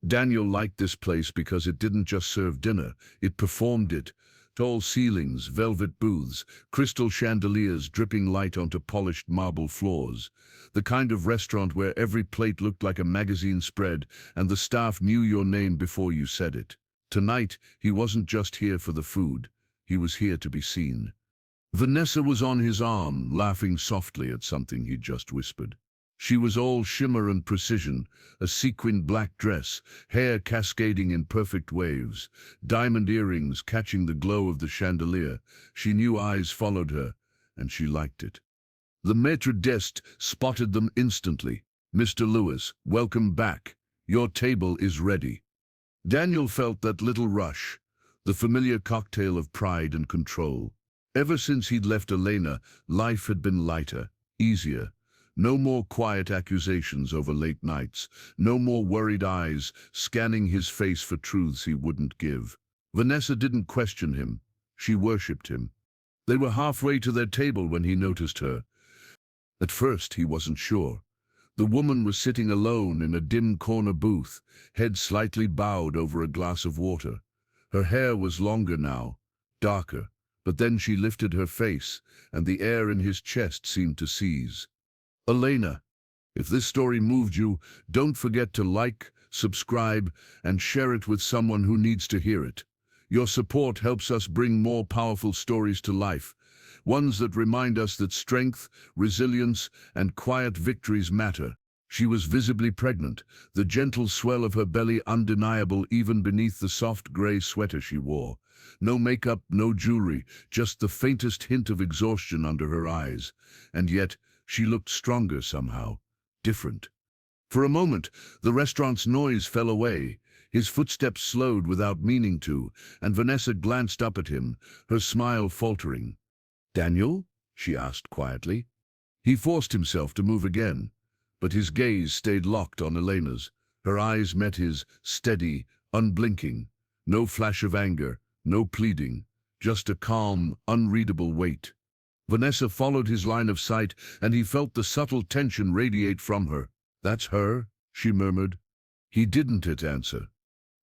Daniel liked this place because it didn't just serve dinner, it performed it. Tall ceilings, velvet booths, crystal chandeliers dripping light onto polished marble floors. The kind of restaurant where every plate looked like a magazine spread and the staff knew your name before you said it. Tonight, he wasn't just here for the food. He was here to be seen. Vanessa was on his arm, laughing softly at something he'd just whispered. She was all shimmer and precision, a sequined black dress, hair cascading in perfect waves, diamond earrings catching the glow of the chandelier. She knew eyes followed her, and she liked it. The maître d'hôtel spotted them instantly. "Mr. Lewis, welcome back. Your table is ready." Daniel felt that little rush, the familiar cocktail of pride and control. Ever since he'd left Elena, life had been lighter, easier. No more quiet accusations over late nights, no more worried eyes scanning his face for truths he wouldn't give. Vanessa didn't question him, she worshipped him. They were halfway to their table when he noticed her. At first he wasn't sure. The woman was sitting alone in a dim corner booth, head slightly bowed over a glass of water. Her hair was longer now, darker, but then she lifted her face, and the air in his chest seemed to seize. "Elena, if this story moved you, don't forget to like, subscribe, and share it with someone who needs to hear it. Your support helps us bring more powerful stories to life, ones that remind us that strength, resilience, and quiet victories matter." She was visibly pregnant, the gentle swell of her belly undeniable even beneath the soft gray sweater she wore. No makeup, no jewelry, just the faintest hint of exhaustion under her eyes. And yet, she looked stronger somehow, different. For a moment, the restaurant's noise fell away. His footsteps slowed without meaning to, and Vanessa glanced up at him, her smile faltering. "Daniel?" she asked quietly. He forced himself to move again, but his gaze stayed locked on Elena's. Her eyes met his, steady, unblinking. No flash of anger, no pleading, just a calm, unreadable weight. Vanessa followed his line of sight, and he felt the subtle tension radiate from her. "That's her?" she murmured. He didn't answer.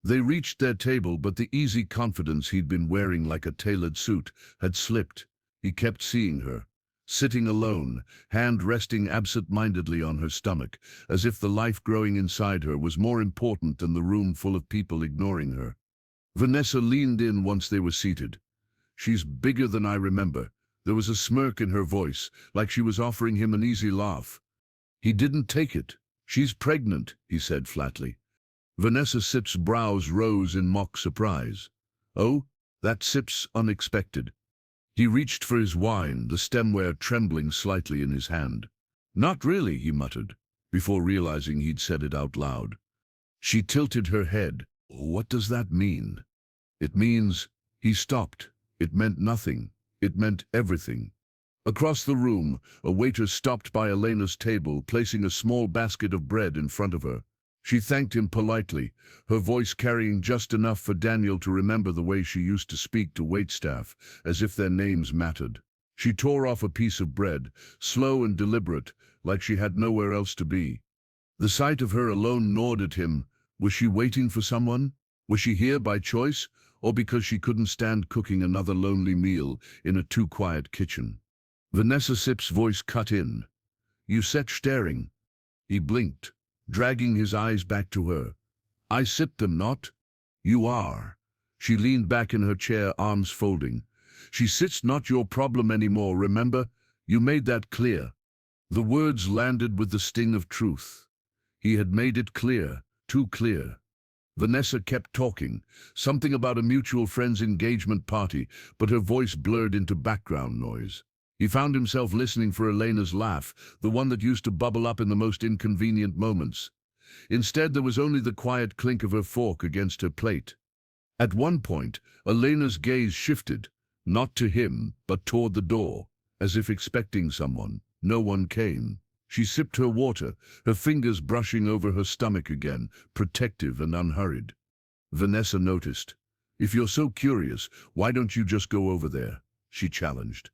They reached their table, but the easy confidence he'd been wearing like a tailored suit had slipped. He kept seeing her, sitting alone, hand resting absent-mindedly on her stomach, as if the life growing inside her was more important than the room full of people ignoring her. Vanessa leaned in once they were seated. "She's bigger than I remember." There was a smirk in her voice, like she was offering him an easy laugh. He didn't take it. "She's pregnant," he said flatly. Vanessa Sip's brows rose in mock surprise. "Oh, that Sip's unexpected." He reached for his wine, the stemware trembling slightly in his hand. "Not really," he muttered, before realizing he'd said it out loud. She tilted her head. "What does that mean?" "It means—" He stopped. It meant nothing. It meant everything. Across the room, a waiter stopped by Elena's table, placing a small basket of bread in front of her. She thanked him politely, her voice carrying just enough for Daniel to remember the way she used to speak to waitstaff, as if their names mattered. She tore off a piece of bread, slow and deliberate, like she had nowhere else to be. The sight of her alone gnawed at him. Was she waiting for someone? Was she here by choice, or because she couldn't stand cooking another lonely meal in a too-quiet kitchen? Vanessa Sip's voice cut in. "You sat staring." He blinked, dragging his eyes back to her. "I sipped them, not." "You are." She leaned back in her chair, arms folding. "She sits not your problem anymore, remember? You made that clear." The words landed with the sting of truth. He had made it clear, too clear. Vanessa kept talking, something about a mutual friend's engagement party, but her voice blurred into background noise. He found himself listening for Elena's laugh, the one that used to bubble up in the most inconvenient moments. Instead, there was only the quiet clink of her fork against her plate. At one point, Elena's gaze shifted, not to him, but toward the door, as if expecting someone. No one came. She sipped her water, her fingers brushing over her stomach again, protective and unhurried. Vanessa noticed. "If you're so curious, why don't you just go over there?" she challenged.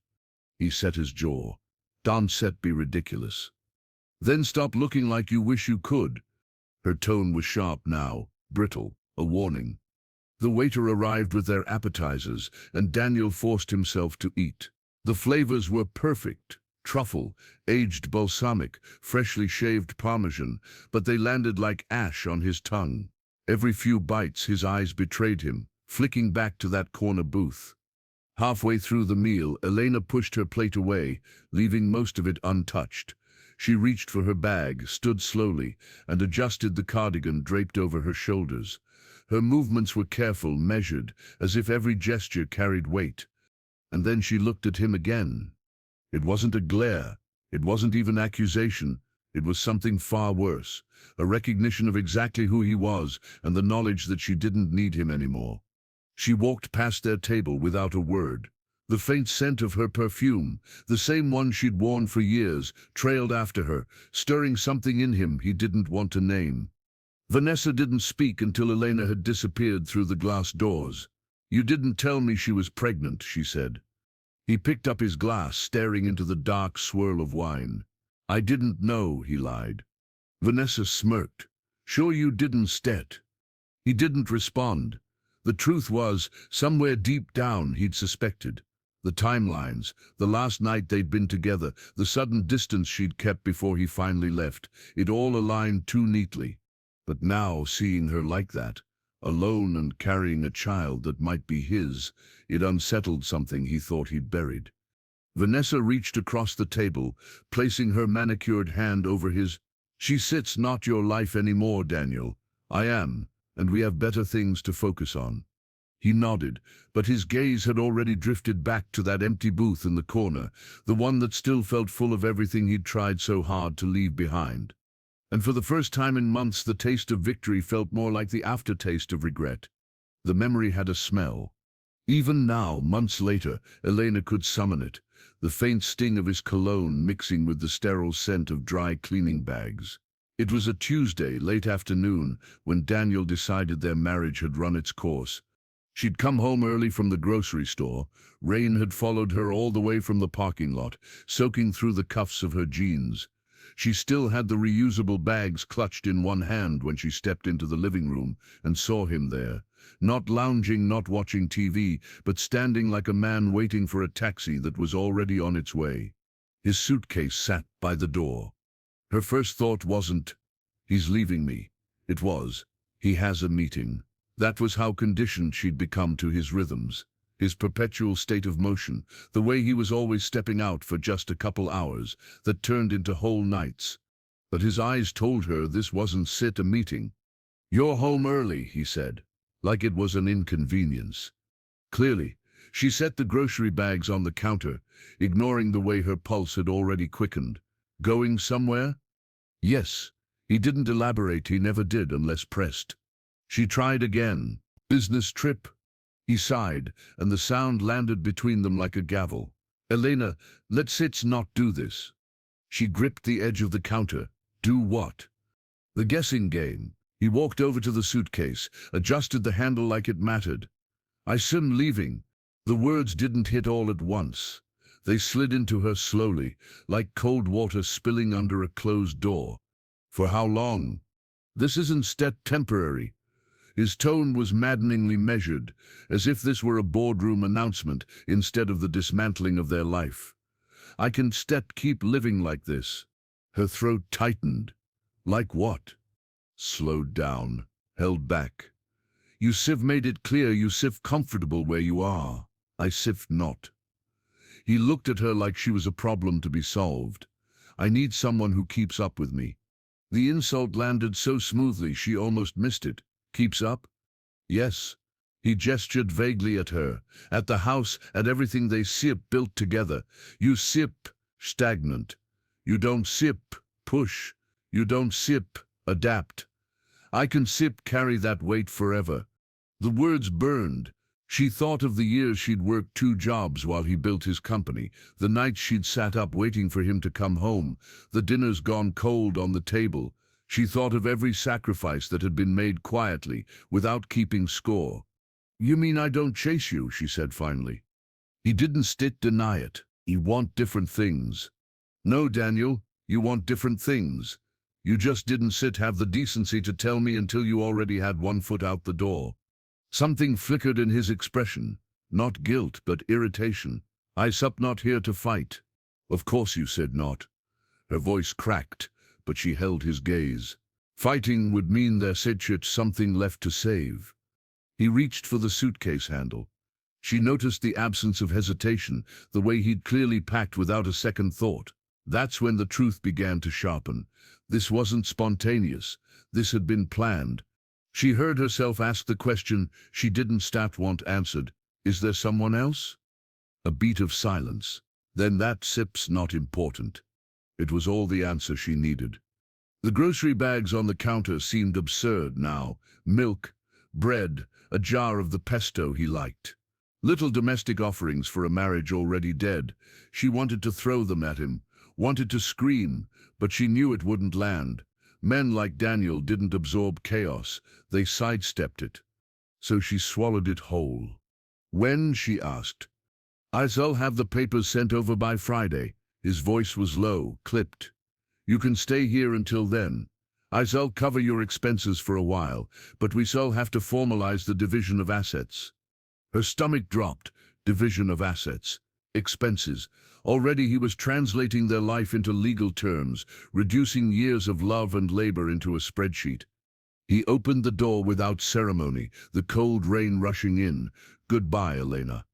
He set his jaw. "Don't set be ridiculous." "Then stop looking like you wish you could." Her tone was sharp now, brittle, a warning. The waiter arrived with their appetizers, and Daniel forced himself to eat. The flavors were perfect. Truffle, aged balsamic, freshly shaved parmesan, but they landed like ash on his tongue. Every few bites his eyes betrayed him, flicking back to that corner booth. Halfway through the meal, Elena pushed her plate away, leaving most of it untouched. She reached for her bag, stood slowly, and adjusted the cardigan draped over her shoulders. Her movements were careful, measured, as if every gesture carried weight. And then she looked at him again. It wasn't a glare. It wasn't even accusation. It was something far worse, a recognition of exactly who he was and the knowledge that she didn't need him anymore. She walked past their table without a word. The faint scent of her perfume, the same one she'd worn for years, trailed after her, stirring something in him he didn't want to name. Vanessa didn't speak until Elena had disappeared through the glass doors. "You didn't tell me she was pregnant," she said. He picked up his glass, staring into the dark swirl of wine. "I didn't know," he lied. Vanessa smirked. "Sure you didn't, Stet?" He didn't respond. The truth was, somewhere deep down he'd suspected. The timelines, the last night they'd been together, the sudden distance she'd kept before he finally left, it all aligned too neatly. But now, seeing her like that, alone and carrying a child that might be his, it unsettled something he thought he'd buried. Vanessa reached across the table, placing her manicured hand over his. "She sits not your life anymore, Daniel. I am, and we have better things to focus on." He nodded, but his gaze had already drifted back to that empty booth in the corner, the one that still felt full of everything he'd tried so hard to leave behind. And for the first time in months, the taste of victory felt more like the aftertaste of regret. The memory had a smell. Even now, months later, Elena could summon it, the faint sting of his cologne mixing with the sterile scent of dry cleaning bags. It was a Tuesday, late afternoon, when Daniel decided their marriage had run its course. She'd come home early from the grocery store. Rain had followed her all the way from the parking lot, soaking through the cuffs of her jeans. She still had the reusable bags clutched in one hand when she stepped into the living room and saw him there, not lounging, not watching TV, but standing like a man waiting for a taxi that was already on its way. His suitcase sat by the door. Her first thought wasn't, "He's leaving me." It was, "He has a meeting." That was how conditioned she'd become to his rhythms, his perpetual state of motion, the way he was always stepping out for just a couple hours that turned into whole nights. But his eyes told her this wasn't a meeting. "You're home early," he said, like it was an inconvenience. Clearly, she set the grocery bags on the counter, ignoring the way her pulse had already quickened. "Going somewhere?" "Yes." He didn't elaborate, he never did unless pressed. She tried again. "Business trip?" He sighed, and the sound landed between them like a gavel. "Elena, let's not do this." She gripped the edge of the counter. "Do what?" "The guessing game." He walked over to the suitcase, adjusted the handle like it mattered. "I'm leaving." The words didn't hit all at once. They slid into her slowly, like cold water spilling under a closed door. "For how long?" "This isn't temporary." His tone was maddeningly measured, as if this were a boardroom announcement instead of the dismantling of their life. "I can keep living like this." Her throat tightened. "Like what?" Slowed down, held back. "You've made it clear you're comfortable where you are. I'm not." He looked at her like she was a problem to be solved. "I need someone who keeps up with me." The insult landed so smoothly she almost missed it. "Keeps up?" "Yes." He gestured vaguely at her, at the house, at everything they built together. "You stagnant. You don't push. You don't adapt. I can carry that weight forever." The words burned. She thought of the years she'd worked 2 jobs while he built his company, the nights she'd sat up waiting for him to come home, the dinners gone cold on the table. She thought of every sacrifice that had been made quietly, without keeping score. "You mean I don't chase you?" she said finally. He didn't deny it. "You want different things." "No, Daniel, you want different things." You just didn't have the decency to tell me until you already had one foot out the door." Something flickered in his expression. Not guilt, but irritation. "I sup not here to fight." "Of course you said not." Her voice cracked, but she held his gaze. "Fighting would mean there said something left to save." He reached for the suitcase handle. She noticed the absence of hesitation, the way he'd clearly packed without a second thought. That's when the truth began to sharpen. This wasn't spontaneous. This had been planned. She heard herself ask the question she didn't want answered. "Is there someone else?" A beat of silence. "Then that sip's not important." It was all the answer she needed. The grocery bags on the counter seemed absurd now. Milk, bread, a jar of the pesto he liked. Little domestic offerings for a marriage already dead. She wanted to throw them at him, wanted to scream, but she knew it wouldn't land. Men like Daniel didn't absorb chaos, they sidestepped it. So she swallowed it whole. "When?" she asked. "I'll have the papers sent over by Friday." His voice was low, clipped. "You can stay here until then. I'll cover your expenses for a while, but we'll have to formalize the division of assets." Her stomach dropped. Division of assets. Expenses. Already he was translating their life into legal terms, reducing years of love and labor into a spreadsheet. He opened the door without ceremony, the cold rain rushing in. "Goodbye, Elena."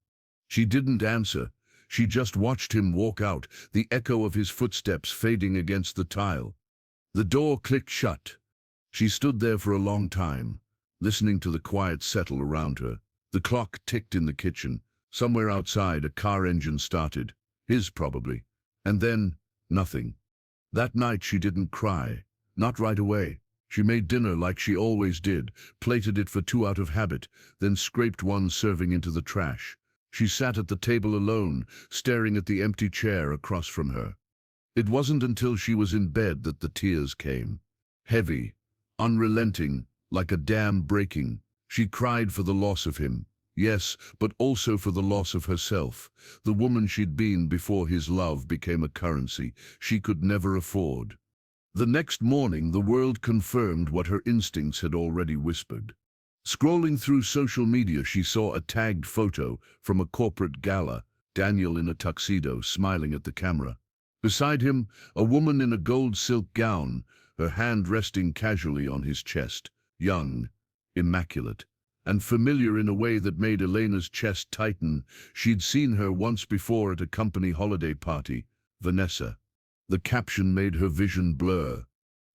She didn't answer. She just watched him walk out, the echo of his footsteps fading against the tile. The door clicked shut. She stood there for a long time, listening to the quiet settle around her. The clock ticked in the kitchen. Somewhere outside, a car engine started. His, probably. And then, nothing. That night she didn't cry. Not right away. She made dinner like she always did, plated it for two out of habit, then scraped one serving into the trash. She sat at the table alone, staring at the empty chair across from her. It wasn't until she was in bed that the tears came. Heavy, unrelenting, like a dam breaking. She cried for the loss of him. Yes, but also for the loss of herself, the woman she'd been before his love became a currency she could never afford. The next morning, the world confirmed what her instincts had already whispered. Scrolling through social media, she saw a tagged photo from a corporate gala, Daniel in a tuxedo, smiling at the camera. Beside him, a woman in a gold silk gown, her hand resting casually on his chest, young, immaculate, and familiar in a way that made Elena's chest tighten. She'd seen her once before at a company holiday party, Vanessa. The caption made her vision blur.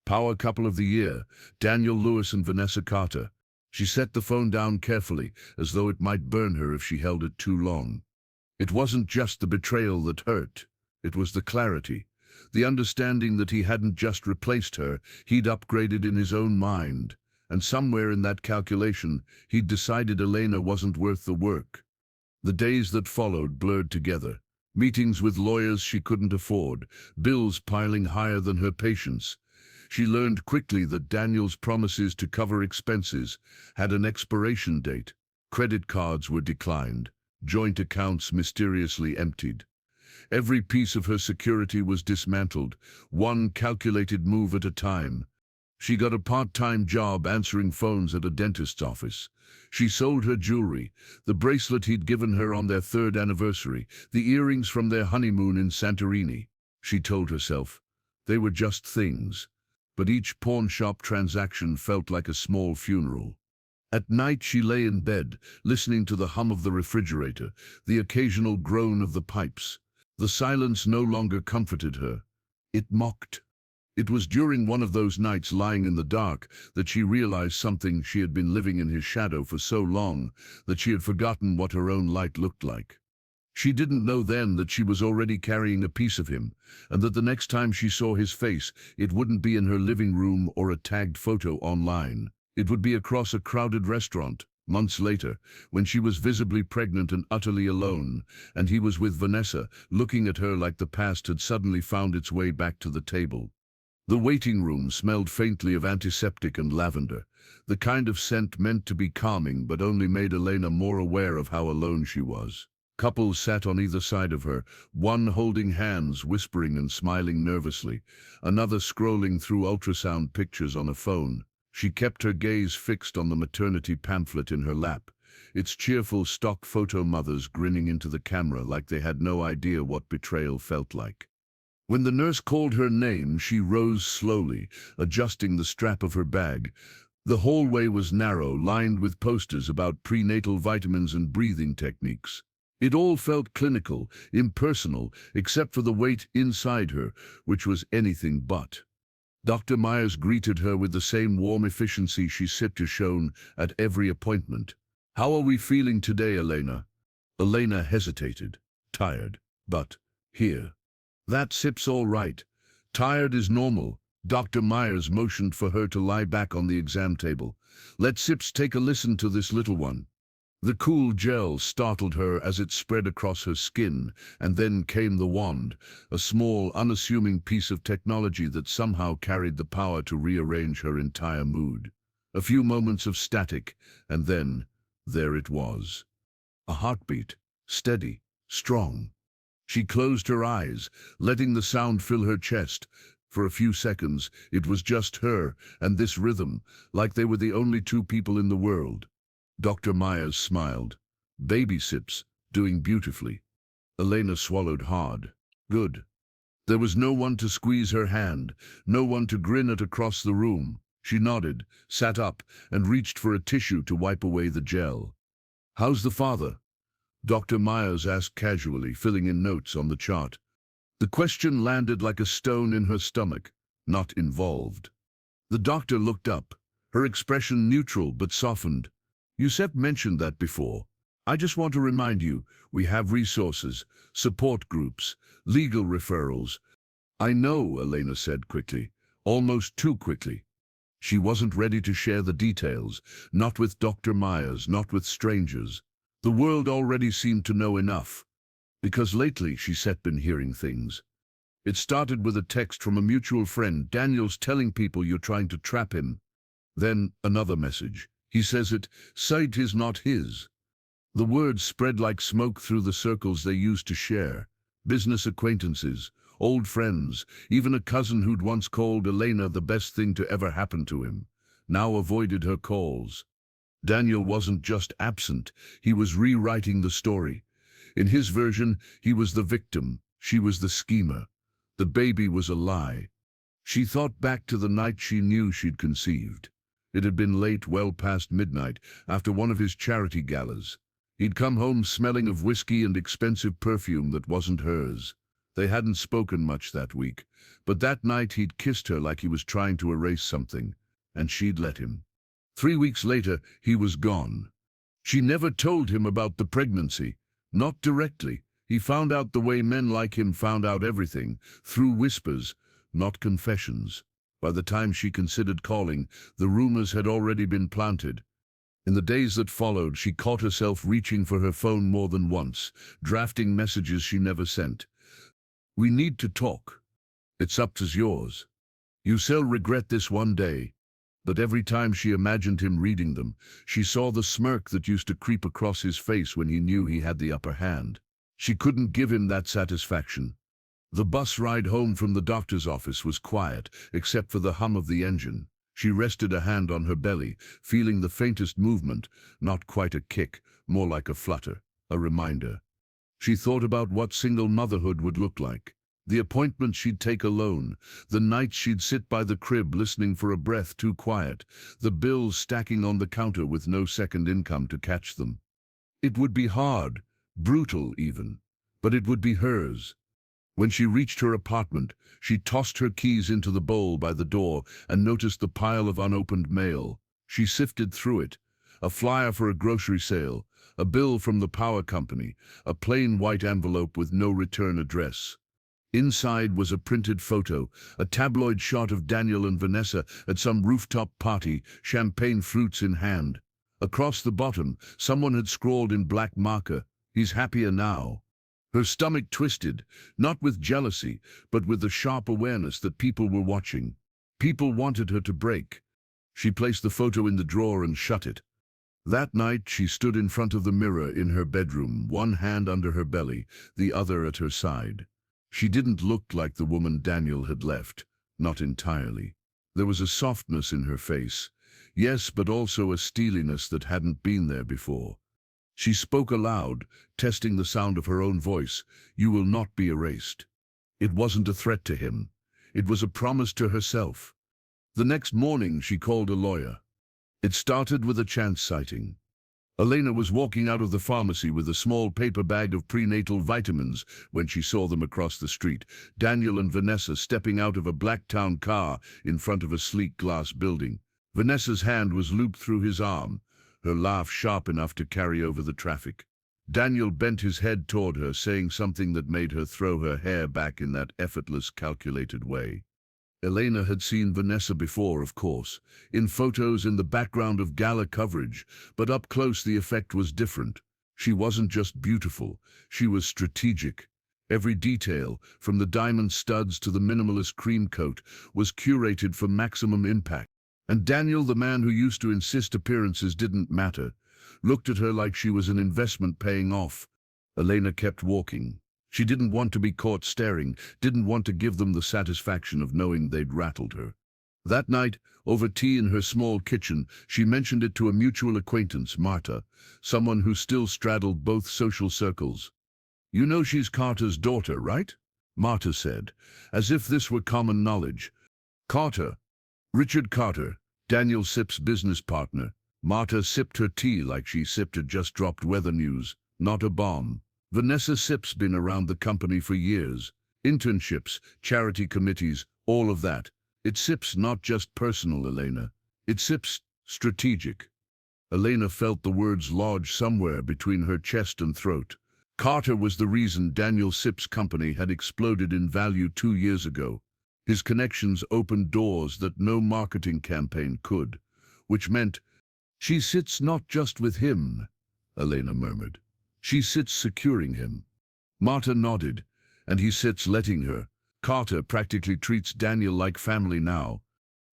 Power couple of the year, Daniel Lewis and Vanessa Carter. She set the phone down carefully, as though it might burn her if she held it too long. It wasn't just the betrayal that hurt. It was the clarity, the understanding that he hadn't just replaced her, he'd upgraded in his own mind. And somewhere in that calculation, he'd decided Elena wasn't worth the work. The days that followed blurred together. Meetings with lawyers she couldn't afford, bills piling higher than her patience. She learned quickly that Daniel's promises to cover expenses had an expiration date. Credit cards were declined, joint accounts mysteriously emptied. Every piece of her security was dismantled, one calculated move at a time. She got a part-time job answering phones at a dentist's office. She sold her jewelry, the bracelet he'd given her on their 3rd anniversary, the earrings from their honeymoon in Santorini. She told herself, they were just things. But each pawn shop transaction felt like a small funeral. At night she lay in bed, listening to the hum of the refrigerator, the occasional groan of the pipes. The silence no longer comforted her. It mocked. It was during one of those nights lying in the dark that she realized something. She had been living in his shadow for so long that she had forgotten what her own light looked like. She didn't know then that she was already carrying a piece of him, and that the next time she saw his face, it wouldn't be in her living room or a tagged photo online. It would be across a crowded restaurant, months later, when she was visibly pregnant and utterly alone, and he was with Vanessa, looking at her like the past had suddenly found its way back to the table. The waiting room smelled faintly of antiseptic and lavender, the kind of scent meant to be calming but only made Elena more aware of how alone she was. Couples sat on either side of her, one holding hands, whispering and smiling nervously, another scrolling through ultrasound pictures on a phone. She kept her gaze fixed on the maternity pamphlet in her lap, its cheerful stock photo mothers grinning into the camera like they had no idea what betrayal felt like. When the nurse called her name, she rose slowly, adjusting the strap of her bag. The hallway was narrow, lined with posters about prenatal vitamins and breathing techniques. It all felt clinical, impersonal, except for the weight inside her, which was anything but. Dr. Myers greeted her with the same warm efficiency she said to shown at every appointment. "How are we feeling today, Elena?" Elena hesitated. "Tired, but here." "That sip's all right. Tired is normal." Dr. Myers motioned for her to lie back on the exam table. "Let Sips take a listen to this little one." The cool gel startled her as it spread across her skin, and then came the wand, a small, unassuming piece of technology that somehow carried the power to rearrange her entire mood. A few moments of static, and then, there it was. A heartbeat, steady, strong. She closed her eyes, letting the sound fill her chest. For a few seconds, it was just her and this rhythm, like they were the only two people in the world. Dr. Myers smiled. "Baby Sips, doing beautifully." Elena swallowed hard. "Good." There was no one to squeeze her hand, no one to grin at across the room. She nodded, sat up, and reached for a tissue to wipe away the gel. "How's the father?" Dr. Myers asked casually, filling in notes on the chart. The question landed like a stone in her stomach. "Not involved." The doctor looked up, her expression neutral but softened. "Yusef mentioned that before. I just want to remind you, we have resources, support groups, legal referrals." "I know," Elena said quickly, almost too quickly. She wasn't ready to share the details, not with Dr. Myers, not with strangers. The world already seemed to know enough, because lately she'd been hearing things. It started with a text from a mutual friend. "Daniel's telling people you're trying to trap him." Then another message. "He says it, site is not his." The words spread like smoke through the circles they used to share. Business acquaintances, old friends, even a cousin who'd once called Elena the best thing to ever happen to him, now avoided her calls. Daniel wasn't just absent, he was rewriting the story. In his version, he was the victim, she was the schemer. The baby was a lie. She thought back to the night she knew she'd conceived. It had been late, well past midnight, after one of his charity galas. He'd come home smelling of whiskey and expensive perfume that wasn't hers. They hadn't spoken much that week, but that night he'd kissed her like he was trying to erase something, and she'd let him. 3 weeks later, he was gone. She never told him about the pregnancy, not directly. He found out the way men like him found out everything, through whispers, not confessions. By the time she considered calling, the rumors had already been planted. In the days that followed, she caught herself reaching for her phone more than once, drafting messages she never sent. "We need to talk. It's up to yours. You shall regret this one day." But every time she imagined him reading them, she saw the smirk that used to creep across his face when he knew he had the upper hand. She couldn't give him that satisfaction. The bus ride home from the doctor's office was quiet, except for the hum of the engine. She rested a hand on her belly, feeling the faintest movement, not quite a kick, more like a flutter, a reminder. She thought about what single motherhood would look like. The appointments she'd take alone, the nights she'd sit by the crib listening for a breath too quiet, the bills stacking on the counter with no second income to catch them. It would be hard, brutal even, but it would be hers. When she reached her apartment, she tossed her keys into the bowl by the door and noticed the pile of unopened mail. She sifted through it. A flyer for a grocery sale, a bill from the power company, a plain white envelope with no return address. Inside was a printed photo, a tabloid shot of Daniel and Vanessa at some rooftop party, champagne flutes in hand. Across the bottom, someone had scrawled in black marker, "He's happier now." Her stomach twisted, not with jealousy, but with the sharp awareness that people were watching. People wanted her to break. She placed the photo in the drawer and shut it. That night she stood in front of the mirror in her bedroom, one hand under her belly, the other at her side. She didn't look like the woman Daniel had left, not entirely. There was a softness in her face, yes, but also a steeliness that hadn't been there before. She spoke aloud, testing the sound of her own voice. "You will not be erased." It wasn't a threat to him. It was a promise to herself. The next morning she called a lawyer. It started with a chance sighting. Elena was walking out of the pharmacy with a small paper bag of prenatal vitamins when she saw them across the street, Daniel and Vanessa stepping out of a black town car in front of a sleek glass building. Vanessa's hand was looped through his arm, her laugh sharp enough to carry over the traffic. Daniel bent his head toward her, saying something that made her throw her hair back in that effortless, calculated way. Elena had seen Vanessa before, of course, in photos in the background of gala coverage, but up close the effect was different. She wasn't just beautiful, she was strategic. Every detail, from the diamond studs to the minimalist cream coat, was curated for maximum impact. And Daniel, the man who used to insist appearances didn't matter, looked at her like she was an investment paying off. Elena kept walking. She didn't want to be caught staring, didn't want to give them the satisfaction of knowing they'd rattled her. That night, over tea in her small kitchen, she mentioned it to a mutual acquaintance, Marta, someone who still straddled both social circles. "You know she's Carter's daughter, right?" Marta said, as if this were common knowledge. "Carter? Richard Carter, Daniel Sipp's business partner." Marta sipped her tea like she sipped a just-dropped weather news, not a bomb. "Vanessa Sipp's been around the company for years. Internships, charity committees, all of that. It's Sipp's not just personal, Elena. It's Sipp's strategic." Elena felt the words lodge somewhere between her chest and throat. Carter was the reason Daniel Sipp's company had exploded in value 2 years ago. His connections opened doors that no marketing campaign could, which meant, "She sits not just with him," Elena murmured. "She sits securing him." Marta nodded, "And he sits letting her. Carter practically treats Daniel like family now."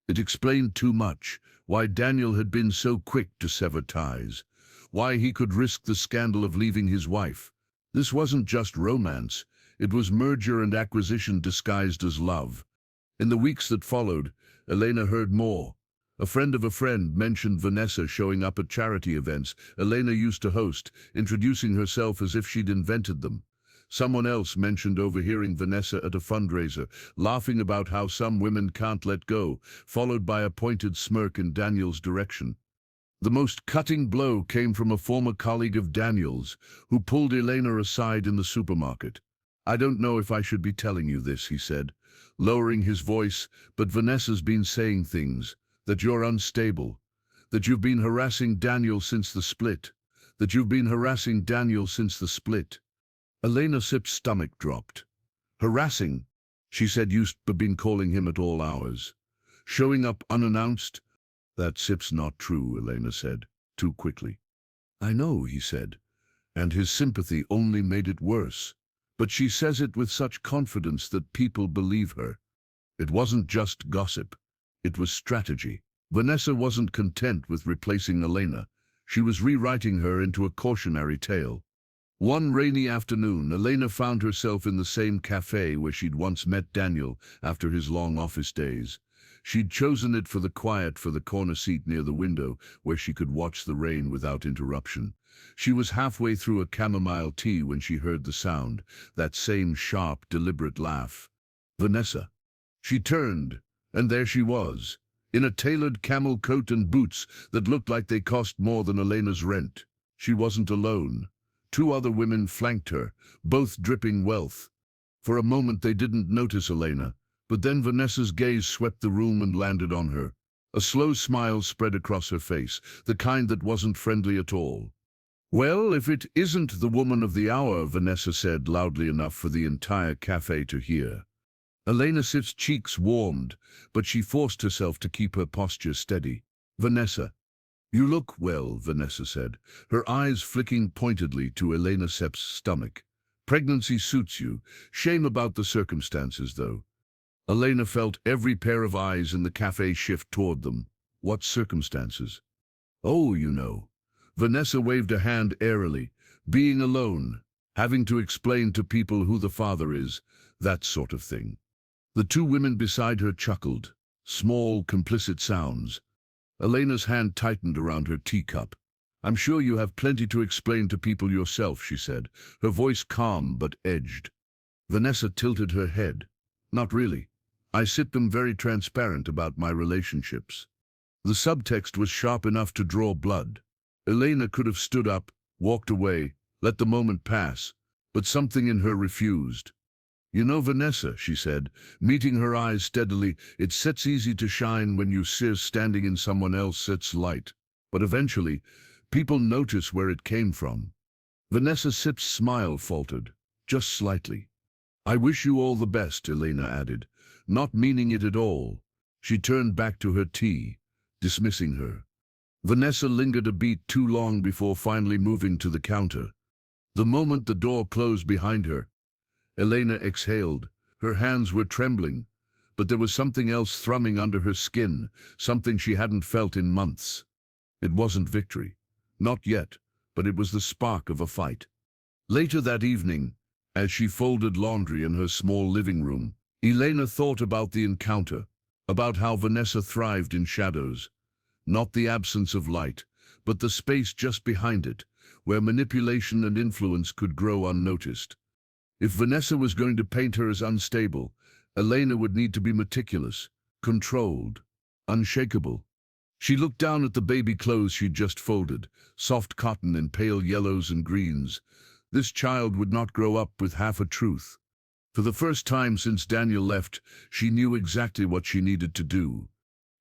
It explained too much, why Daniel had been so quick to sever ties, why he could risk the scandal of leaving his wife. This wasn't just romance, it was merger and acquisition disguised as love. In the weeks that followed, Elena heard more. A friend of a friend mentioned Vanessa showing up at charity events Elena used to host, introducing herself as if she'd invented them. Someone else mentioned overhearing Vanessa at a fundraiser, laughing about how some women can't let go, followed by a pointed smirk in Daniel's direction. The most cutting blow came from a former colleague of Daniel's, who pulled Elena aside in the supermarket. "I don't know if I should be telling you this," he said, lowering his voice, "but Vanessa's been saying things. That you're unstable, that you've been harassing Daniel since the split, that you've been harassing Daniel since the split." Elena Sipp's stomach dropped. "Harassing?" She said. "You've been calling him at all hours. Showing up unannounced?" "That Sipp's not true," Elena said, too quickly. "I know," he said, and his sympathy only made it worse. "But she says it with such confidence that people believe her." It wasn't just gossip. It was strategy. Vanessa wasn't content with replacing Elena. She was rewriting her into a cautionary tale. One rainy afternoon, Elena found herself in the same cafe where she'd once met Daniel after his long office days. She'd chosen it for the quiet, for the corner seat near the window where she could watch the rain without interruption. She was halfway through a chamomile tea when she heard the sound, that same sharp, deliberate laugh. Vanessa. She turned, and there she was, in a tailored camel coat and boots that looked like they cost more than Elena's rent. She wasn't alone. 2 other women flanked her, both dripping wealth. For a moment they didn't notice Elena, but then Vanessa's gaze swept the room and landed on her. A slow smile spread across her face, the kind that wasn't friendly at all. "Well, if it isn't the woman of the hour," Vanessa said loudly enough for the entire cafe to hear. Elena Sipp's cheeks warmed, but she forced herself to keep her posture steady. "Vanessa." "You look well," Vanessa said, her eyes flicking pointedly to Elena Sipp's stomach. "Pregnancy suits you. Shame about the circumstances, though." Elena felt every pair of eyes in the cafe shift toward them. "What circumstances?" "Oh, you know. Vanessa waved a hand airily. Being alone, having to explain to people who the father is, that sort of thing. The two women beside her chuckled. Small, complicit sounds. Elena's hand tightened around her teacup. I'm sure you have plenty to explain to people yourself, she said, her voice calm but edged. Vanessa tilted her head. Not really. I sit them very transparent about my relationships. The subtext was sharp enough to draw blood. Elena could have stood up, walked away, let the moment pass, but something in her refused. You know, Vanessa, she said, meeting her eyes steadily, it sets easy to shine when you see standing in someone else's light. But eventually, people notice where it came from. Vanessa's smile faltered, just slightly. I wish you all the best, Elena added, not meaning it at all. She turned back to her tea, dismissing her. Vanessa lingered a beat too long before finally moving to the counter. The moment the door closed behind her, Elena exhaled. Her hands were trembling, but there was something else thrumming under her skin, something she hadn't felt in months. It wasn't victory. Not yet, but it was the spark of a fight. Later that evening, as she folded laundry in her small living room, Elena thought about the encounter, about how Vanessa thrived in shadows. Not the absence of light, but the space just behind it, where manipulation and influence could grow unnoticed. If Vanessa was going to paint her as unstable, Elena would need to be meticulous, controlled, unshakable. She looked down at the baby clothes she'd just folded, soft cotton in pale yellows and greens. This child would not grow up with half a truth. For the first time since Daniel left, she knew exactly what she needed to do.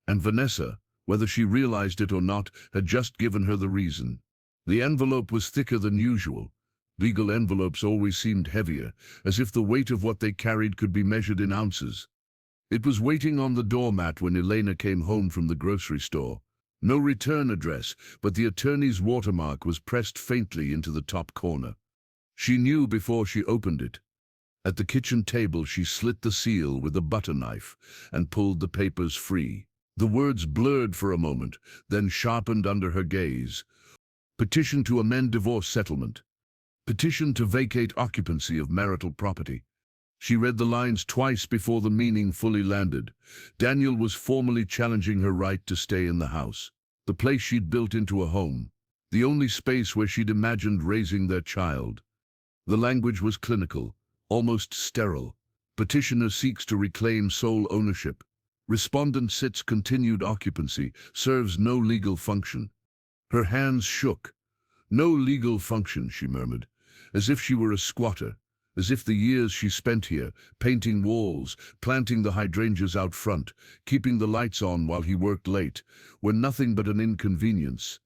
And Vanessa, whether she realized it or not, had just given her the reason. The envelope was thicker than usual. Legal envelopes always seemed heavier, as if the weight of what they carried could be measured in ounces. It was waiting on the doormat when Elena came home from the grocery store. No return address, but the attorney's watermark was pressed faintly into the top corner. She knew before she opened it. At the kitchen table, she slit the seal with a butter knife and pulled the papers free. The words blurred for a moment, then sharpened under her gaze. Petition to amend divorce settlement. Petition to vacate occupancy of marital property. She read the lines twice before the meaning fully landed. Daniel was formally challenging her right to stay in the house, the place she'd built into a home, the only space where she'd imagined raising their child. The language was clinical, almost sterile. Petitioner seeks to reclaim sole ownership. Respondent sits continued occupancy, serves no legal function. Her hands shook. No legal function, she murmured, as if she were a squatter, as if the years she spent here, painting walls, planting the hydrangeas out front, keeping the lights on while he worked late, were nothing but an inconvenience.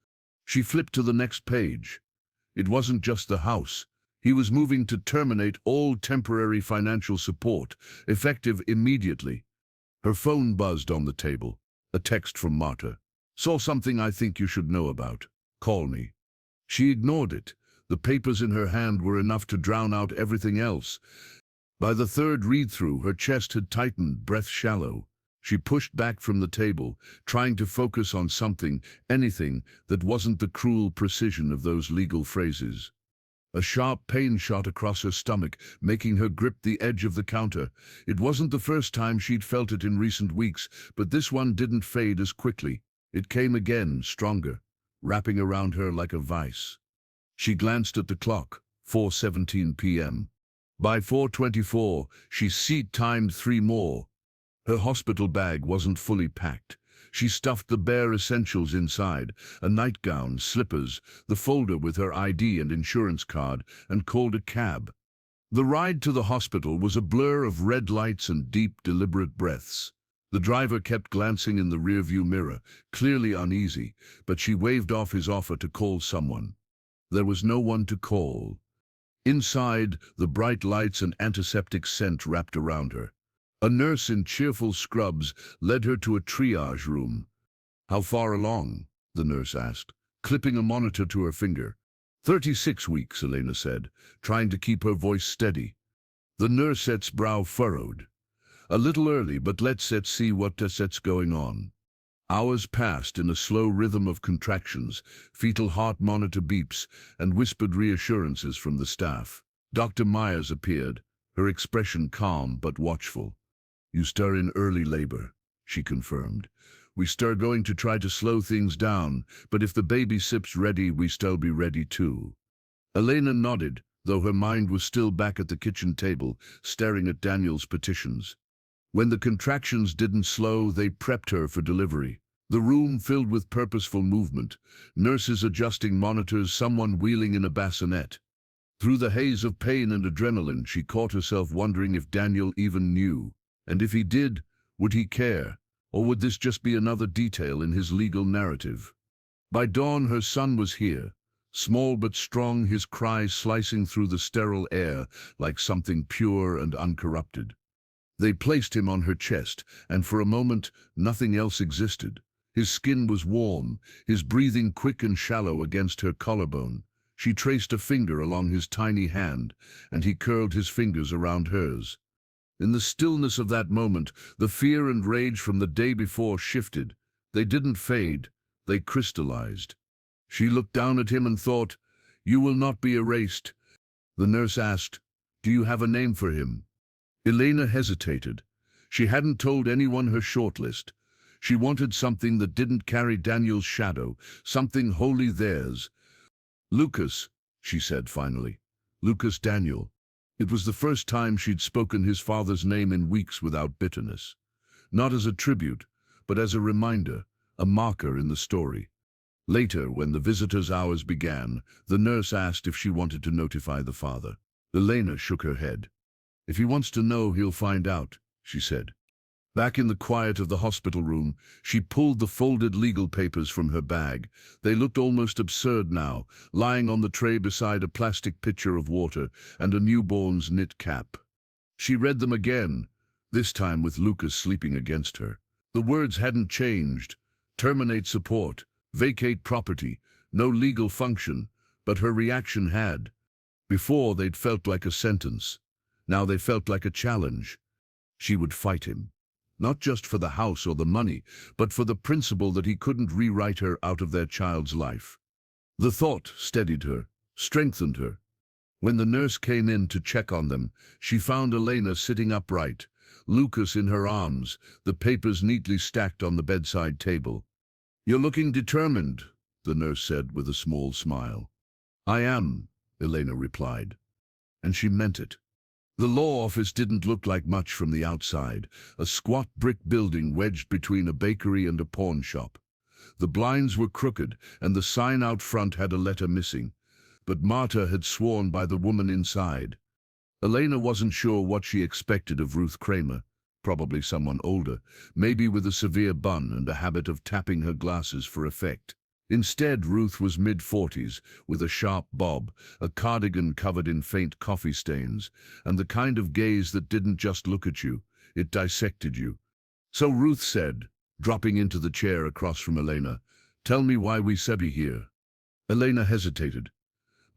She flipped to the next page. It wasn't just the house. He was moving to terminate all temporary financial support, effective immediately. Her phone buzzed on the table. A text from Marta. Saw something I think you should know about. Call me. She ignored it. The papers in her hand were enough to drown out everything else. By the third read-through, her chest had tightened, breath shallow. She pushed back from the table, trying to focus on something, anything, that wasn't the cruel precision of those legal phrases. A sharp pain shot across her stomach, making her grip the edge of the counter. It wasn't the first time she'd felt it in recent weeks, but this one didn't fade as quickly. It came again, stronger, wrapping around her like a vice. She glanced at the clock, 4:17 p.m. By 4:24, she seat-timed 3 more. Her hospital bag wasn't fully packed. She stuffed the bare essentials inside, a nightgown, slippers, the folder with her ID and insurance card, and called a cab. The ride to the hospital was a blur of red lights and deep, deliberate breaths. The driver kept glancing in the rearview mirror, clearly uneasy, but she waved off his offer to call someone. There was no one to call. Inside, the bright lights and antiseptic scent wrapped around her. A nurse in cheerful scrubs led her to a triage room. How far along? The nurse asked, clipping a monitor to her finger. 36 weeks, Elena said, trying to keep her voice steady. The nurse's brow furrowed. A little early, but let's see what's going on. Hours passed in a slow rhythm of contractions, fetal heart monitor beeps, and whispered reassurances from the staff. Dr. Myers appeared, her expression calm but watchful. "You stir in early labor," she confirmed. "We stir going to try to slow things down, but if the baby sip's ready, we still be ready too." Elena nodded, though her mind was still back at the kitchen table, staring at Daniel's petitions. When the contractions didn't slow, they prepped her for delivery. The room filled with purposeful movement, nurses adjusting monitors, someone wheeling in a bassinet. Through the haze of pain and adrenaline, she caught herself wondering if Daniel even knew. And if he did, would he care? Or would this just be another detail in his legal narrative? By dawn, her son was here. Small but strong, his cries slicing through the sterile air like something pure and uncorrupted. They placed him on her chest, and for a moment, nothing else existed. His skin was warm, his breathing quick and shallow against her collarbone. She traced a finger along his tiny hand, and he curled his fingers around hers. In the stillness of that moment, the fear and rage from the day before shifted. They didn't fade, they crystallized. She looked down at him and thought, "You will not be erased." The nurse asked, "Do you have a name for him?" Elena hesitated. She hadn't told anyone her shortlist. She wanted something that didn't carry Daniel's shadow, something wholly theirs. "Lucas," she said finally. "Lucas Daniel." It was the first time she'd spoken his father's name in weeks without bitterness. Not as a tribute, but as a reminder, a marker in the story. Later, when the visitors' hours began, the nurse asked if she wanted to notify the father. Elena shook her head. "If he wants to know, he'll find out," she said. Back in the quiet of the hospital room, she pulled the folded legal papers from her bag. They looked almost absurd now, lying on the tray beside a plastic pitcher of water and a newborn's knit cap. She read them again, this time with Lucas sleeping against her. The words hadn't changed. Terminate support, vacate property, no legal function, but her reaction had. Before, they'd felt like a sentence. Now they felt like a challenge. She would fight him. Not just for the house or the money, but for the principle that he couldn't rewrite her out of their child's life. The thought steadied her, strengthened her. When the nurse came in to check on them, she found Elena sitting upright, Lucas in her arms, the papers neatly stacked on the bedside table. "You're looking determined," the nurse said with a small smile. "I am," Elena replied. And she meant it. The law office didn't look like much from the outside, a squat brick building wedged between a bakery and a pawn shop. The blinds were crooked, and the sign out front had a letter missing. But Marta had sworn by the woman inside. Elena wasn't sure what she expected of Ruth Kramer, probably someone older, maybe with a severe bun and a habit of tapping her glasses for effect. Instead, Ruth was mid-40s, with a sharp bob, a cardigan covered in faint coffee stains, and the kind of gaze that didn't just look at you, it dissected you. So Ruth said, dropping into the chair across from Elena, "Tell me why we be here." Elena hesitated.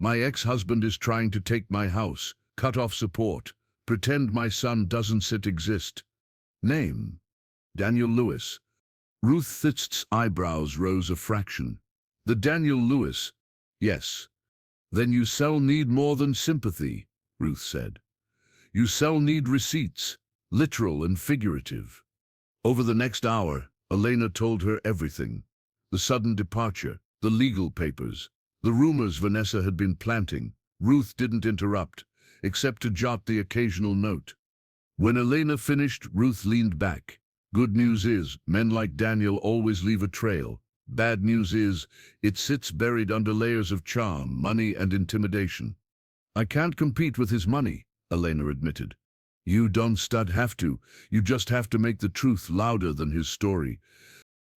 "My ex-husband is trying to take my house, cut off support, pretend my son doesn't exist." "Name?" "Daniel Lewis." Ruth Thitz's eyebrows rose a fraction. "The Daniel Lewis?" "Yes." "Then you shall need more than sympathy," Ruth said. "You shall need receipts, literal and figurative." Over the next hour, Elena told her everything. The sudden departure, the legal papers, the rumors Vanessa had been planting. Ruth didn't interrupt, except to jot the occasional note. When Elena finished, Ruth leaned back. "Good news is, men like Daniel always leave a trail. Bad news is, it sits buried under layers of charm, money, and intimidation." "I can't compete with his money," Elena admitted. "You don't have to. You just have to make the truth louder than his story."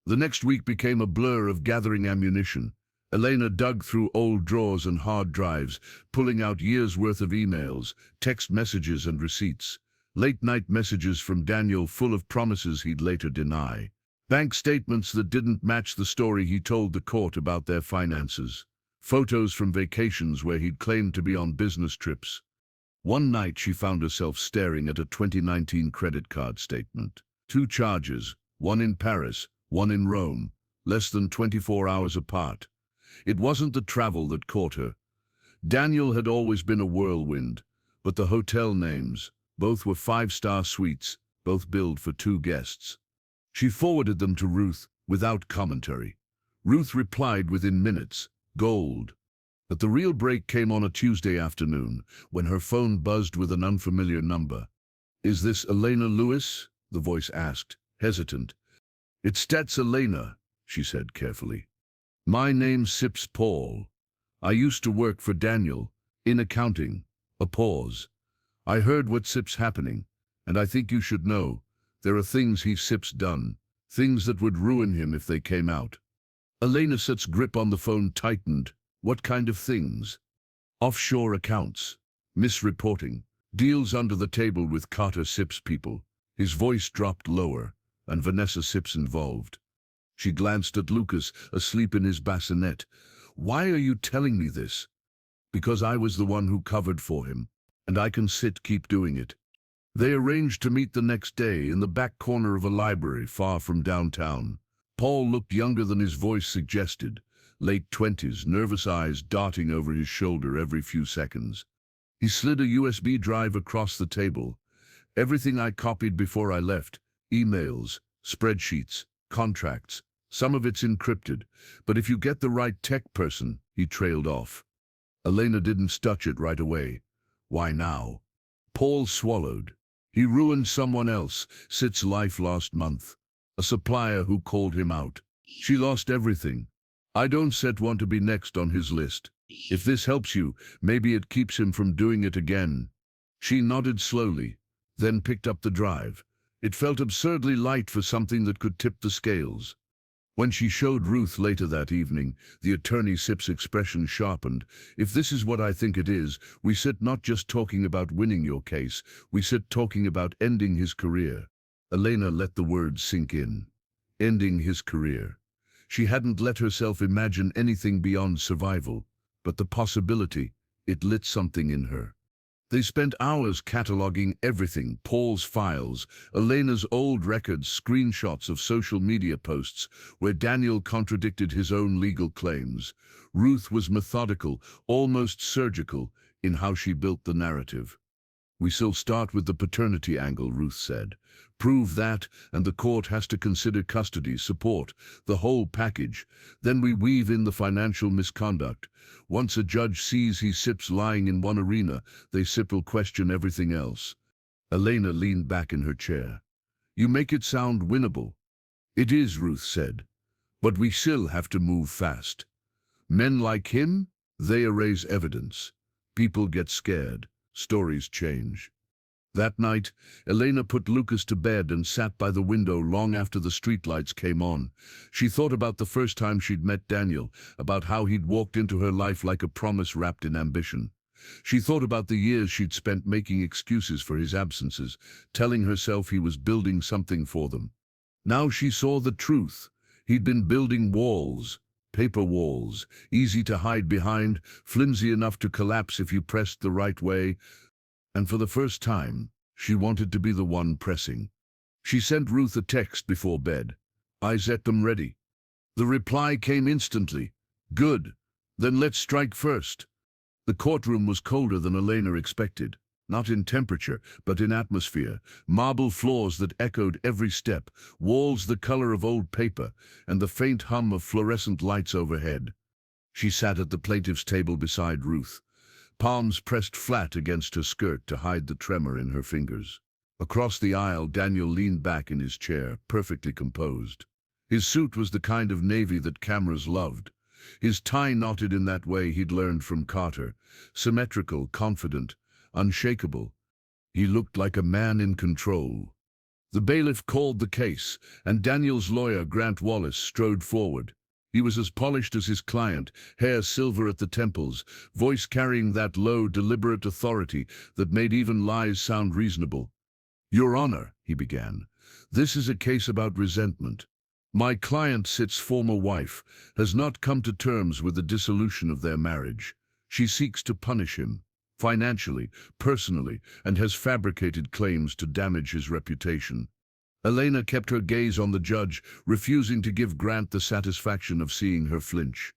The next week became a blur of gathering ammunition. Elena dug through old drawers and hard drives, pulling out years' worth of emails, text messages and receipts. Late-night messages from Daniel full of promises he'd later deny. Bank statements that didn't match the story he told the court about their finances. Photos from vacations where he'd claimed to be on business trips. One night she found herself staring at a 2019 credit card statement. 2 charges, one in Paris, one in Rome, less than 24 hours apart. It wasn't the travel that caught her. Daniel had always been a whirlwind, but the hotel names, both were five-star suites, both billed for 2 guests. She forwarded them to Ruth without commentary. Ruth replied within minutes, gold. But the real break came on a Tuesday afternoon, when her phone buzzed with an unfamiliar number. "Is this Elena Lewis?" the voice asked, hesitant. "That's Elena," she said carefully. "My name's Sips Paul. I used to work for Daniel, in accounting." A pause. "I heard what Sips happening, and I think you should know. There are things Sips done, things that would ruin him if they came out." Elena's grip on the phone tightened. "What kind of things?" "Offshore accounts, misreporting, deals under the table with Carter Sips people." His voice dropped lower, and Vanessa Sips involved. She glanced at Lucas, asleep in his bassinet. "Why are you telling me this?" "Because I was the one who covered for him, and I can keep doing it." They arranged to meet the next day in the back corner of a library far from downtown. Paul looked younger than his voice suggested, late 20s, nervous eyes darting over his shoulder every few seconds. He slid a USB drive across the table. "Everything I copied before I left, emails, spreadsheets, contracts, some of it's encrypted, but if you get the right tech person," he trailed off. Elena didn't touch it right away. "Why now?" Paul swallowed. "He ruined someone else, Sid's life last month. A supplier who called him out. She lost everything. I don't want to be next on his list. If this helps you, maybe it keeps him from doing it again." She nodded slowly, then picked up the drive. It felt absurdly light for something that could tip the scales. When she showed Ruth later that evening, the attorney Sips' expression sharpened. "If this is what I think it is, we sit not just talking about winning your case, we sit talking about ending his career." Elena let the words sink in. Ending his career. She hadn't let herself imagine anything beyond survival, but the possibility, it lit something in her. They spent hours cataloging everything, Paul's files, Elena's old records, screenshots of social media posts where Daniel contradicted his own legal claims. Ruth was methodical, almost surgical, in how she built the narrative. "We still start with the paternity angle," Ruth said. "Prove that, and the court has to consider custody, support, the whole package. Then we weave in the financial misconduct. Once a judge sees Sips lying in one arena, they will question everything else." Elena leaned back in her chair. "You make it sound winnable." "It is," Ruth said. "But we still have to move fast. Men like him, they erase evidence. People get scared. Stories change." That night, Elena put Lucas to bed and sat by the window long after the streetlights came on. She thought about the first time she'd met Daniel, about how he'd walked into her life like a promise wrapped in ambition. She thought about the years she'd spent making excuses for his absences, telling herself he was building something for them. Now she saw the truth. He'd been building walls, paper walls, easy to hide behind, flimsy enough to collapse if you pressed the right way. And for the first time, she wanted to be the one pressing. She sent Ruth a text before bed. "I set them ready." The reply came instantly. "Good. Then let's strike first." The courtroom was colder than Elena expected. Not in temperature, but in atmosphere. Marble floors that echoed every step, walls the color of old paper, and the faint hum of fluorescent lights overhead. She sat at the plaintiff's table beside Ruth, palms pressed flat against her skirt to hide the tremor in her fingers. Across the aisle, Daniel leaned back in his chair, perfectly composed. His suit was the kind of navy that cameras loved. His tie knotted in that way he'd learned from Carter, symmetrical, confident, unshakable. He looked like a man in control. The bailiff called the case, and Daniel's lawyer, Grant Wallace, strode forward. He was as polished as his client, hair silver at the temples, voice carrying that low, deliberate authority that made even lies sound reasonable. "Your Honor," he began, "this is a case about resentment. My client, Sid's former wife, has not come to terms with the dissolution of their marriage. She seeks to punish him, financially, personally, and has fabricated claims to damage his reputation." Elena kept her gaze on the judge, refusing to give Grant the satisfaction of seeing her flinch.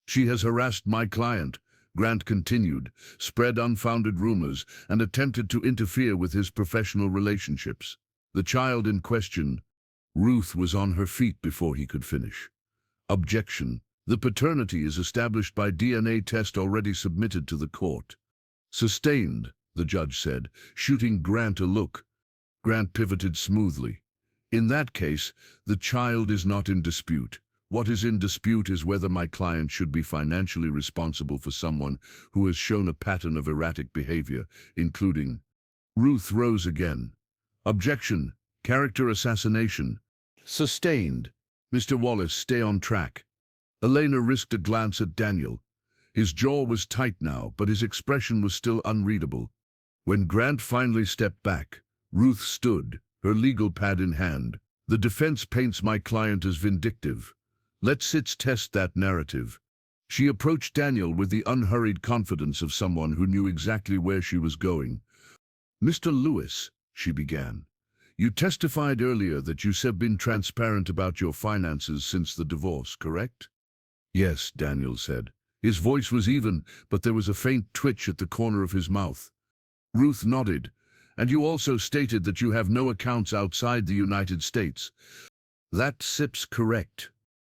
She has harassed my client, Grant continued, spread unfounded rumors, and attempted to interfere with his professional relationships. The child in question, Ruth, was on her feet before he could finish. Objection. The paternity is established by DNA test already submitted to the court. Sustained, the judge said, shooting Grant a look. Grant pivoted smoothly. In that case, the child is not in dispute. What is in dispute is whether my client should be financially responsible for someone who has shown a pattern of erratic behavior, including... Ruth rose again. Objection. Character assassination. Sustained. Mr. Wallace, stay on track. Elena risked a glance at Daniel. His jaw was tight now, but his expression was still unreadable. When Grant finally stepped back, Ruth stood, her legal pad in hand. The defense paints my client as vindictive. Let's test that narrative. She approached Daniel with the unhurried confidence of someone who knew exactly where she was going. Mr. Lewis, she began, you testified earlier that you have been transparent about your finances since the divorce, correct? Yes, Daniel said. His voice was even, but there was a faint twitch at the corner of his mouth. Ruth nodded. And you also stated that you have no accounts outside the United States. That SIP's correct.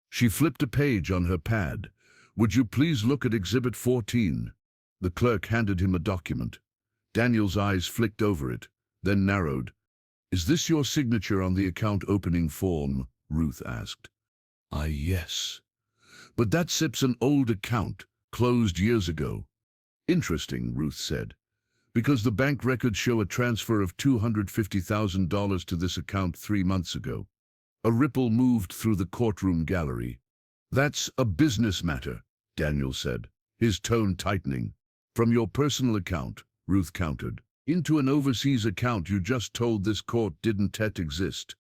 She flipped a page on her pad. Would you please look at Exhibit 14? The clerk handed him a document. Daniel's eyes flicked over it, then narrowed. Is this your signature on the account opening form? Ruth asked. Yes. But that SIP's an old account, closed years ago. Interesting, Ruth said. Because the bank records show a transfer of $250,000 to this account 3 months ago. A ripple moved through the courtroom gallery. That's a business matter, Daniel said, his tone tightening. From your personal account, Ruth countered, into an overseas account you just told this court didn't yet exist.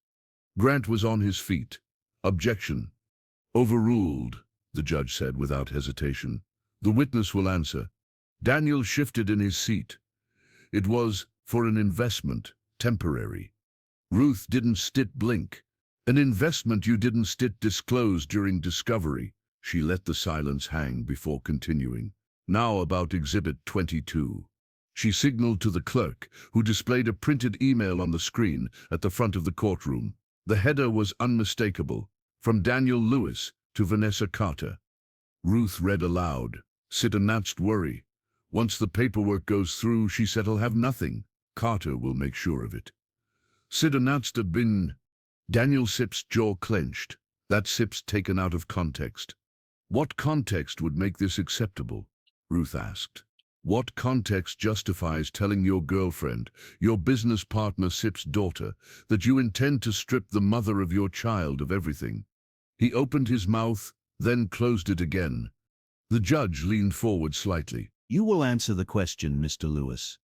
Grant was on his feet. Objection. Overruled, the judge said without hesitation. The witness will answer. Daniel shifted in his seat. It was, for an investment, temporary. Ruth didn't blink. An investment you didn't disclose during discovery. She let the silence hang before continuing. Now about Exhibit 22. She signaled to the clerk, who displayed a printed email on the screen at the front of the courtroom. The header was unmistakable. From Daniel Lewis to Vanessa Carter. Ruth read aloud. Sid announced worry. Once the paperwork goes through, she said, I'll have nothing. Carter will make sure of it. Sid announced had been... Daniel SIP's jaw clenched. That SIP's taken out of context. What context would make this acceptable? Ruth asked. What context justifies telling your girlfriend, your business partner SIP's daughter, that you intend to strip the mother of your child of everything? He opened his mouth, then closed it again. The judge leaned forward slightly. You will answer the question, Mr. Lewis.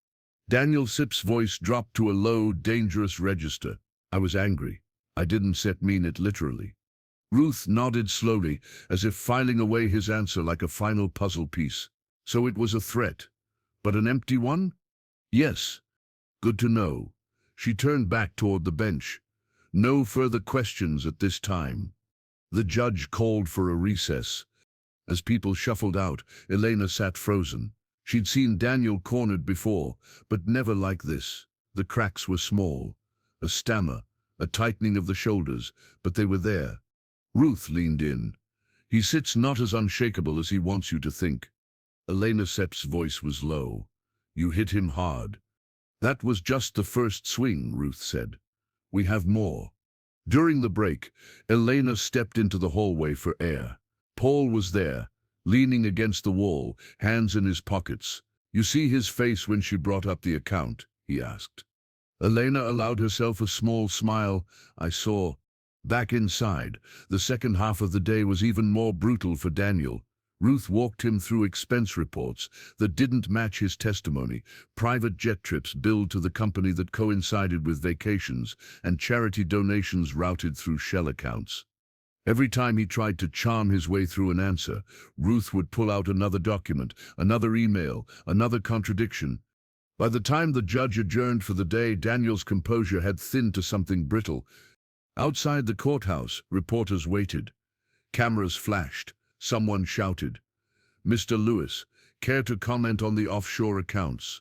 Daniel SIP's voice dropped to a low, dangerous register. I was angry. I didn't mean it literally. Ruth nodded slowly, as if filing away his answer like a final puzzle piece. So it was a threat. But an empty one? Yes. Good to know. She turned back toward the bench. No further questions at this time. The judge called for a recess. As people shuffled out, Elena sat frozen. She'd seen Daniel cornered before, but never like this. The cracks were small. A stammer, a tightening of the shoulders, but they were there. Ruth leaned in. He sits not as unshakable as he wants you to think. Elena Sepp's voice was low. You hit him hard. That was just the first swing, Ruth said. We have more. During the break, Elena stepped into the hallway for air. Paul was there, leaning against the wall, hands in his pockets. You see his face when she brought up the account, he asked. Elena allowed herself a small smile. I saw. Back inside, the second half of the day was even more brutal for Daniel. Ruth walked him through expense reports that didn't match his testimony, private jet trips billed to the company that coincided with vacations, and charity donations routed through shell accounts. Every time he tried to charm his way through an answer, Ruth would pull out another document, another email, another contradiction. By the time the judge adjourned for the day, Daniel's composure had thinned to something brittle. Outside the courthouse, reporters waited. Cameras flashed. Someone shouted, "Mr. Lewis, care to comment on the offshore accounts?"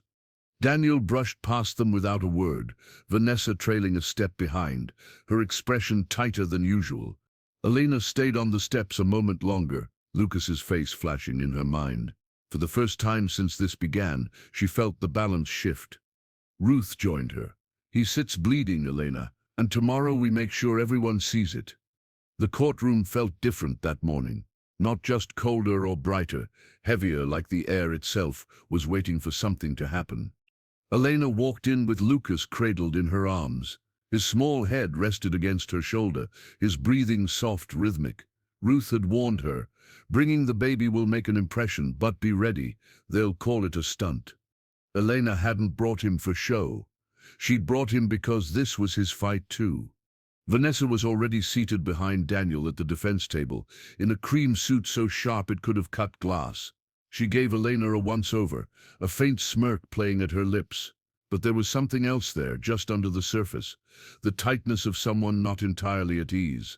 Daniel brushed past them without a word, Vanessa trailing a step behind, her expression tighter than usual. Elena stayed on the steps a moment longer, Lucas's face flashing in her mind. For the first time since this began, she felt the balance shift. Ruth joined her. "He sits bleeding, Elena, and tomorrow we make sure everyone sees it." The courtroom felt different that morning. Not just colder or brighter, heavier, like the air itself was waiting for something to happen. Elena walked in with Lucas cradled in her arms. His small head rested against her shoulder, his breathing soft, rhythmic. Ruth had warned her, "Bringing the baby will make an impression, but be ready. They'll call it a stunt." Elena hadn't brought him for show. She'd brought him because this was his fight too. Vanessa was already seated behind Daniel at the defense table, in a cream suit so sharp it could have cut glass. She gave Elena a once-over, a faint smirk playing at her lips. But there was something else there, just under the surface, the tightness of someone not entirely at ease.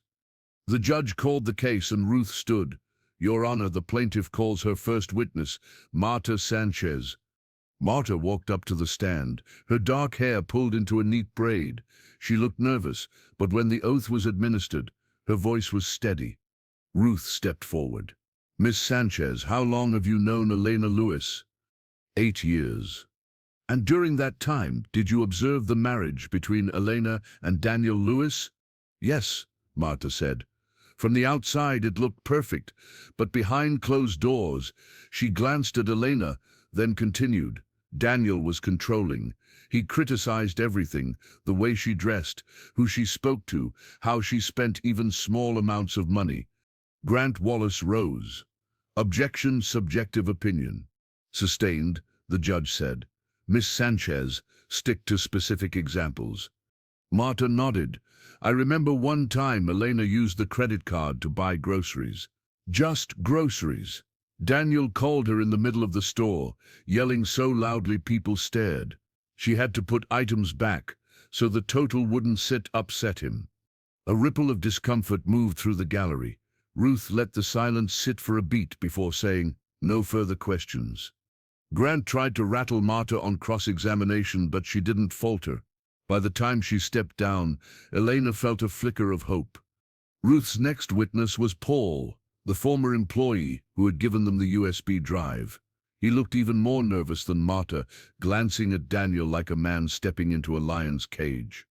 The judge called the case and Ruth stood. "Your Honor, the plaintiff calls her first witness, Marta Sanchez." Marta walked up to the stand, her dark hair pulled into a neat braid. She looked nervous, but when the oath was administered, her voice was steady. Ruth stepped forward. "Miss Sanchez, how long have you known Elena Lewis?" 8 years. "And during that time, did you observe the marriage between Elena and Daniel Lewis?" "Yes," Marta said. "From the outside it looked perfect, but behind closed doors." She glanced at Elena, then continued. "Daniel was controlling. He criticized everything, the way she dressed, who she spoke to, how she spent even small amounts of money." Grant Wallace rose. "Objection, subjective opinion." "Sustained," the judge said. "Miss Sanchez, stick to specific examples." Marta nodded. "I remember one time Elena used the credit card to buy groceries. Just groceries. Daniel called her in the middle of the store, yelling so loudly people stared. She had to put items back, so the total wouldn't upset him." A ripple of discomfort moved through the gallery. Ruth let the silence sit for a beat before saying, "No further questions." Grant tried to rattle Marta on cross-examination, but she didn't falter. By the time she stepped down, Elena felt a flicker of hope. Ruth's next witness was Paul, the former employee who had given them the USB drive. He looked even more nervous than Marta, glancing at Daniel like a man stepping into a lion's cage.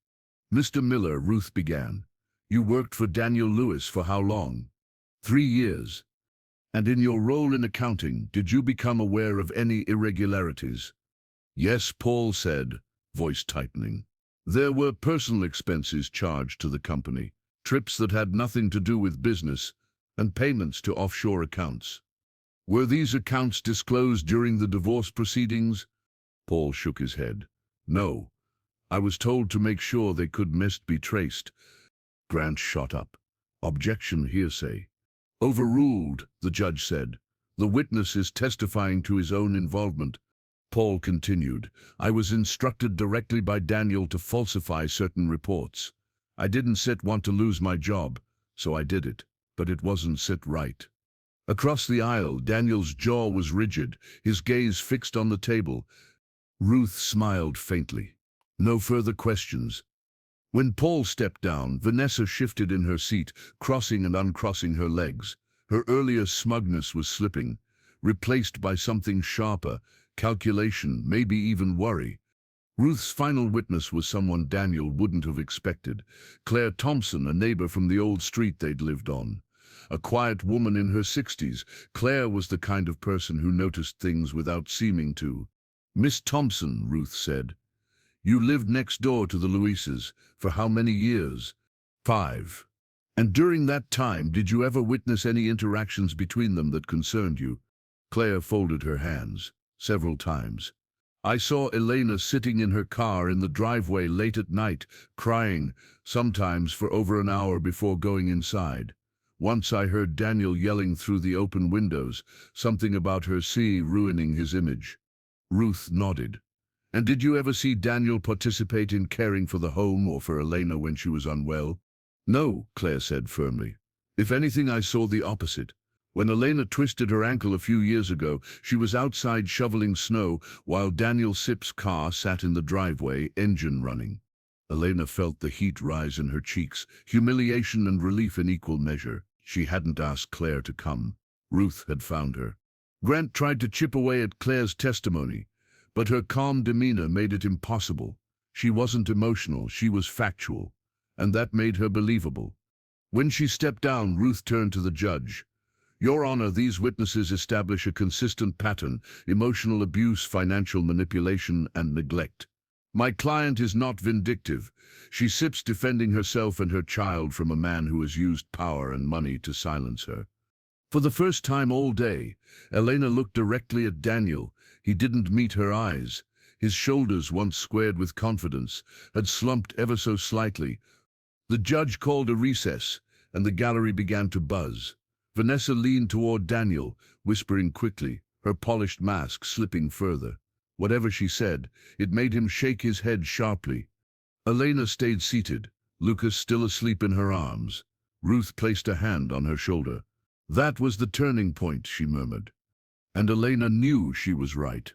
"Mr. Miller," Ruth began, "you worked for Daniel Lewis for how long?" 3 years. "And in your role in accounting, did you become aware of any irregularities?" "Yes," Paul said, voice tightening. "There were personal expenses charged to the company, trips that had nothing to do with business, and payments to offshore accounts." "Were these accounts disclosed during the divorce proceedings?" Paul shook his head. "No. I was told to make sure they could be traced." Grant shot up. "Objection, hearsay." "Overruled," the judge said. "The witness is testifying to his own involvement." Paul continued, "I was instructed directly by Daniel to falsify certain reports. I didn't want to lose my job, so I did it, but it wasn't right." Across the aisle, Daniel's jaw was rigid, his gaze fixed on the table. Ruth smiled faintly. "No further questions." When Paul stepped down, Vanessa shifted in her seat, crossing and uncrossing her legs. Her earlier smugness was slipping, replaced by something sharper, calculation, maybe even worry. Ruth's final witness was someone Daniel wouldn't have expected. Claire Thompson, a neighbor from the old street they'd lived on. A quiet woman in her 60s, Claire was the kind of person who noticed things without seeming to. "Miss Thompson," Ruth said, "you lived next door to the Luises for how many years?" 5. "And during that time, did you ever witness any interactions between them that concerned you?" Claire folded her hands. "Several times. I saw Elena sitting in her car in the driveway late at night, crying, sometimes for over an hour before going inside. Once I heard Daniel yelling through the open windows, something about her ruining his image." Ruth nodded. "And did you ever see Daniel participate in caring for the home or for Elena when she was unwell?" No, Claire said firmly. If anything, I saw the opposite. When Elena twisted her ankle a few years ago, she was outside shoveling snow while Daniel Sip's car sat in the driveway, engine running. Elena felt the heat rise in her cheeks, humiliation and relief in equal measure. She hadn't asked Claire to come. Ruth had found her. Grant tried to chip away at Claire's testimony, but her calm demeanor made it impossible. She wasn't emotional, she was factual, and that made her believable. When she stepped down, Ruth turned to the judge. Your Honor, these witnesses establish a consistent pattern: emotional abuse, financial manipulation, and neglect. My client is not vindictive. She sips defending herself and her child from a man who has used power and money to silence her. For the first time all day, Elena looked directly at Daniel. He didn't meet her eyes. His shoulders, once squared with confidence, had slumped ever so slightly. The judge called a recess, and the gallery began to buzz. Vanessa leaned toward Daniel, whispering quickly, her polished mask slipping further. Whatever she said, it made him shake his head sharply. Elena stayed seated, Lucas still asleep in her arms. Ruth placed a hand on her shoulder. That was the turning point, she murmured. And Elena knew she was right.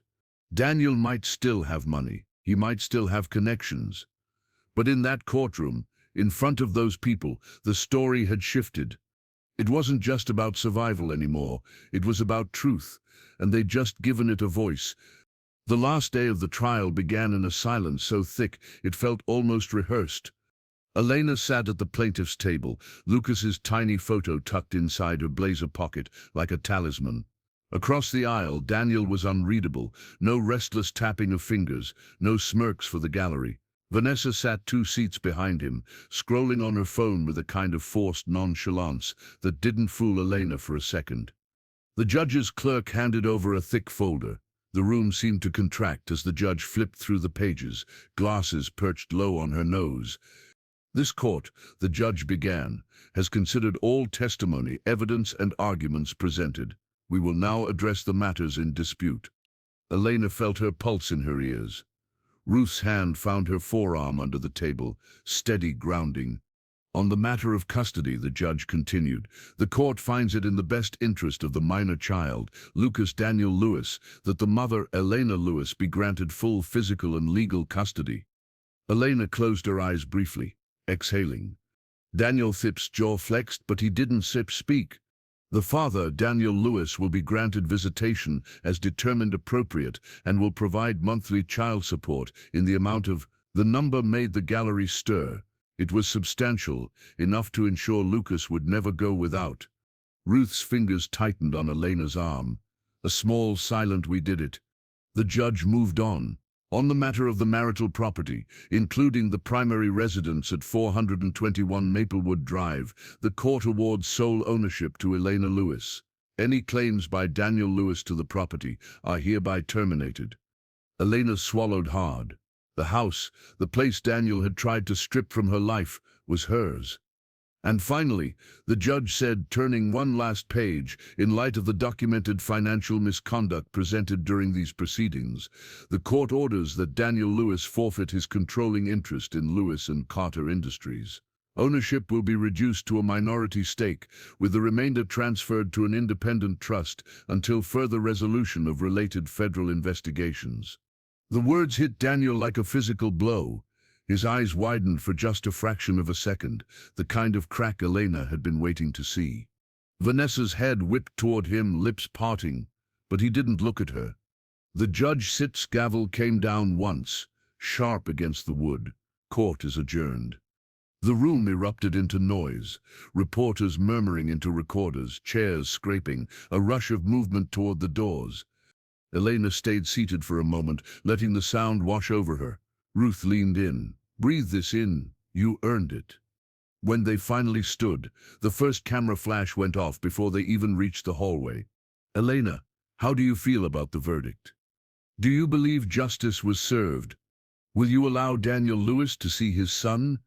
Daniel might still have money, he might still have connections. But in that courtroom, in front of those people, the story had shifted. It wasn't just about survival anymore, it was about truth, and they'd just given it a voice. The last day of the trial began in a silence so thick it felt almost rehearsed. Elena sat at the plaintiff's table, Lucas's tiny photo tucked inside her blazer pocket like a talisman. Across the aisle, Daniel was unreadable, no restless tapping of fingers, no smirks for the gallery. Vanessa sat 2 seats behind him, scrolling on her phone with a kind of forced nonchalance that didn't fool Elena for a second. The judge's clerk handed over a thick folder. The room seemed to contract as the judge flipped through the pages, glasses perched low on her nose. This court, the judge began, has considered all testimony, evidence, and arguments presented. We will now address the matters in dispute. Elena felt her pulse in her ears. Ruth's hand found her forearm under the table, steady, grounding. On the matter of custody, the judge continued, the court finds it in the best interest of the minor child, Lucas Daniel Lewis, that the mother, Elena Lewis, be granted full physical and legal custody. Elena closed her eyes briefly, exhaling. Daniel Sip's jaw flexed, but he didn't speak. The father, Daniel Lewis, will be granted visitation as determined appropriate and will provide monthly child support in the amount of... The number made the gallery stir. It was substantial, enough to ensure Lucas would never go without. Ruth's fingers tightened on Elena's arm. A small, silent "we did it." The judge moved on. On the matter of the marital property, including the primary residence at 421 Maplewood Drive, the court awards sole ownership to Elena Lewis. Any claims by Daniel Lewis to the property are hereby terminated. Elena swallowed hard. The house, the place Daniel had tried to strip from her life, was hers. And finally, the judge said, turning one last page, in light of the documented financial misconduct presented during these proceedings, the court orders that Daniel Lewis forfeit his controlling interest in Lewis and Carter Industries. Ownership will be reduced to a minority stake, with the remainder transferred to an independent trust until further resolution of related federal investigations. The words hit Daniel like a physical blow. His eyes widened for just a fraction of a second, the kind of crack Elena had been waiting to see. Vanessa's head whipped toward him, lips parting, but he didn't look at her. The Judge Sip's gavel came down once, sharp against the wood. Court is adjourned. The room erupted into noise, reporters murmuring into recorders, chairs scraping, a rush of movement toward the doors. Elena stayed seated for a moment, letting the sound wash over her. Ruth leaned in. Breathe this in. You earned it. When they finally stood, the first camera flash went off before they even reached the hallway. Elena, how do you feel about the verdict? Do you believe justice was served? Will you allow Daniel Lewis to see his son?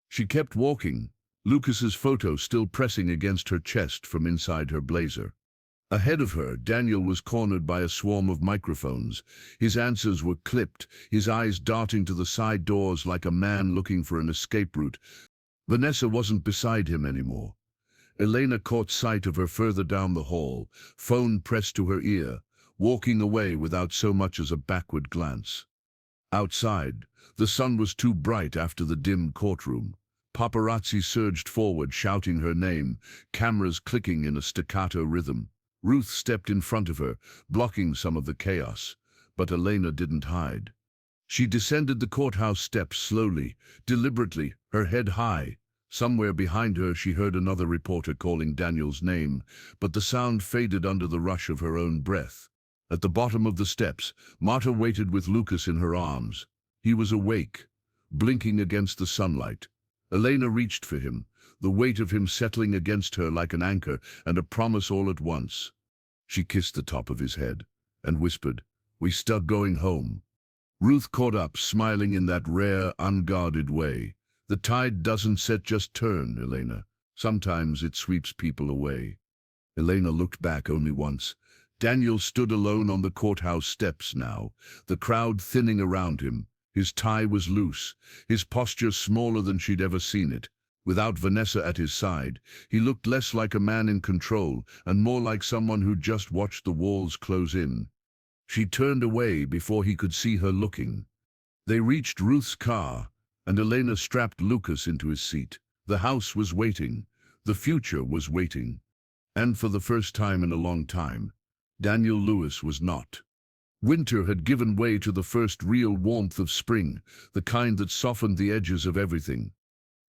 She kept walking, Lucas's photo still pressing against her chest from inside her blazer. Ahead of her, Daniel was cornered by a swarm of microphones. His answers were clipped, his eyes darting to the side doors like a man looking for an escape route. Vanessa wasn't beside him anymore. Elena caught sight of her further down the hall, phone pressed to her ear, walking away without so much as a backward glance. Outside, the sun was too bright after the dim courtroom. Paparazzi surged forward, shouting her name, cameras clicking in a staccato rhythm. Ruth stepped in front of her, blocking some of the chaos, but Elena didn't hide. She descended the courthouse steps slowly, deliberately, her head high. Somewhere behind her she heard another reporter calling Daniel's name, but the sound faded under the rush of her own breath. At the bottom of the steps, Marta waited with Lucas in her arms. He was awake, blinking against the sunlight. Elena reached for him, the weight of him settling against her like an anchor and a promise all at once. She kissed the top of his head and whispered, "We start going home." Ruth caught up, smiling in that rare, unguarded way. The tide doesn't set, just turn, Elena. Sometimes it sweeps people away. Elena looked back only once. Daniel stood alone on the courthouse steps now, the crowd thinning around him. His tie was loose, his posture smaller than she'd ever seen it. Without Vanessa at his side, he looked less like a man in control and more like someone who'd just watched the walls close in. She turned away before he could see her looking. They reached Ruth's car, and Elena strapped Lucas into his seat. The house was waiting. The future was waiting. And for the first time in a long time, Daniel Lewis was not. Winter had given way to the first real warmth of spring, the kind that softened the edges of everything.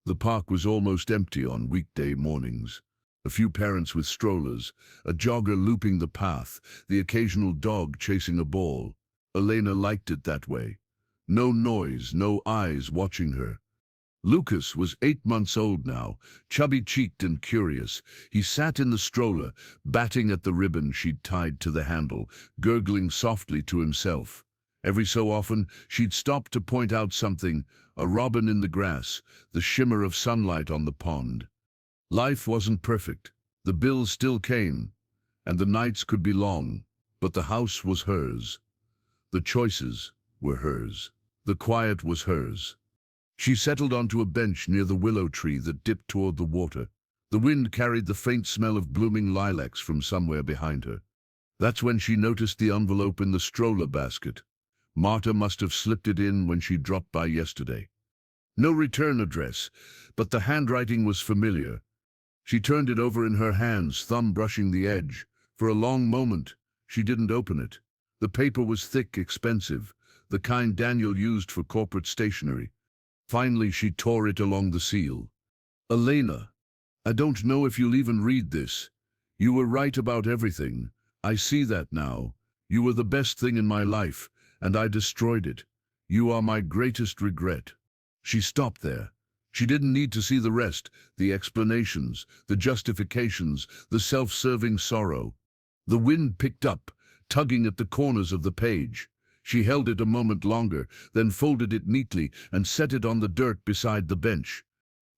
The park was almost empty on weekday mornings. A few parents with strollers, a jogger looping the path, the occasional dog chasing a ball. Elena liked it that way. No noise, no eyes watching her. Lucas was 8 months old now, chubby-cheeked and curious. He sat in the stroller, batting at the ribbon she'd tied to the handle, gurgling softly to himself. Every so often, she'd stop to point out something, a robin in the grass, the shimmer of sunlight on the pond. Life wasn't perfect. The bills still came, and the nights could be long, but the house was hers. The choices were hers. The quiet was hers. She settled onto a bench near the willow tree that dipped toward the water. The wind carried the faint smell of blooming lilacs from somewhere behind her. That's when she noticed the envelope in the stroller basket. Marta must have slipped it in when she dropped by yesterday. No return address, but the handwriting was familiar. She turned it over in her hands, thumb brushing the edge. For a long moment, she didn't open it. The paper was thick, expensive, the kind Daniel used for corporate stationery. Finally, she tore it along the seal. "Elena, I don't know if you'll even read this. You were right about everything. I see that now. You were the best thing in my life, and I destroyed it. You are my greatest regret." She stopped there. She didn't need to see the rest, the explanations, the justifications, the self-serving sorrow. The wind picked up, tugging at the corners of the page. She held it a moment longer, then folded it neatly and set it on the dirt beside the bench.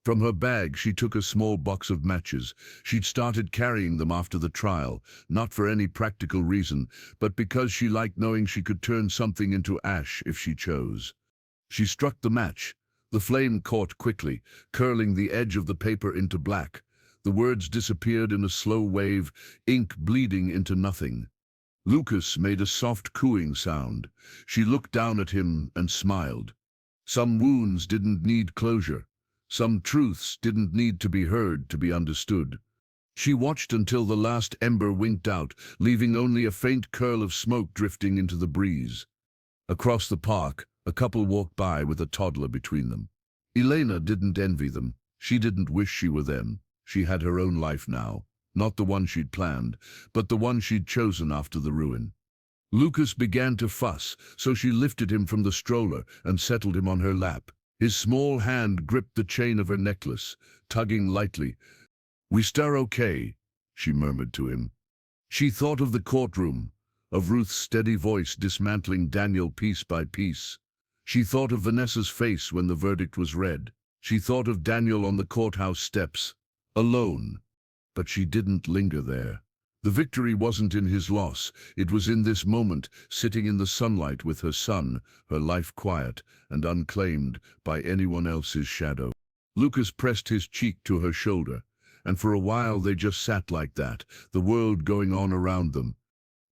From her bag, she took a small box of matches. She'd started carrying them after the trial, not for any practical reason, but because she liked knowing she could turn something into ash if she chose. She struck the match. The flame caught quickly, curling the edge of the paper into black. The words disappeared in a slow wave, ink bleeding into nothing. Lucas made a soft cooing sound. She looked down at him and smiled. Some wounds didn't need closure. Some truths didn't need to be heard to be understood. She watched until the last ember winked out, leaving only a faint curl of smoke drifting into the breeze. Across the park, a couple walked by with a toddler between them. Elena didn't envy them. She didn't wish she were them. She had her own life now. Not the one she'd planned, but the one she'd chosen after the ruin. Lucas began to fuss, so she lifted him from the stroller and settled him on her lap. His small hand gripped the chain of her necklace, tugging lightly. "We star okay," she murmured to him. She thought of the courtroom, of Ruth's steady voice dismantling Daniel piece by piece. She thought of Vanessa's face when the verdict was read. She thought of Daniel on the courthouse steps, alone. But she didn't linger there. The victory wasn't in his loss. It was in this moment, sitting in the sunlight with her son, her life quiet and unclaimed by anyone else's shadow. Lucas pressed his cheek to her shoulder, and for a while they just sat like that, the world going on around them.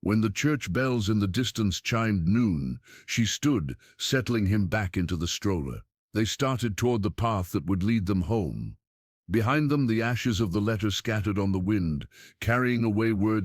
When the church bells in the distance chimed noon, she stood, settling him back into the stroller. They started toward the path that would lead them home. Behind them, the ashes of the letter scattered on the wind, carrying away words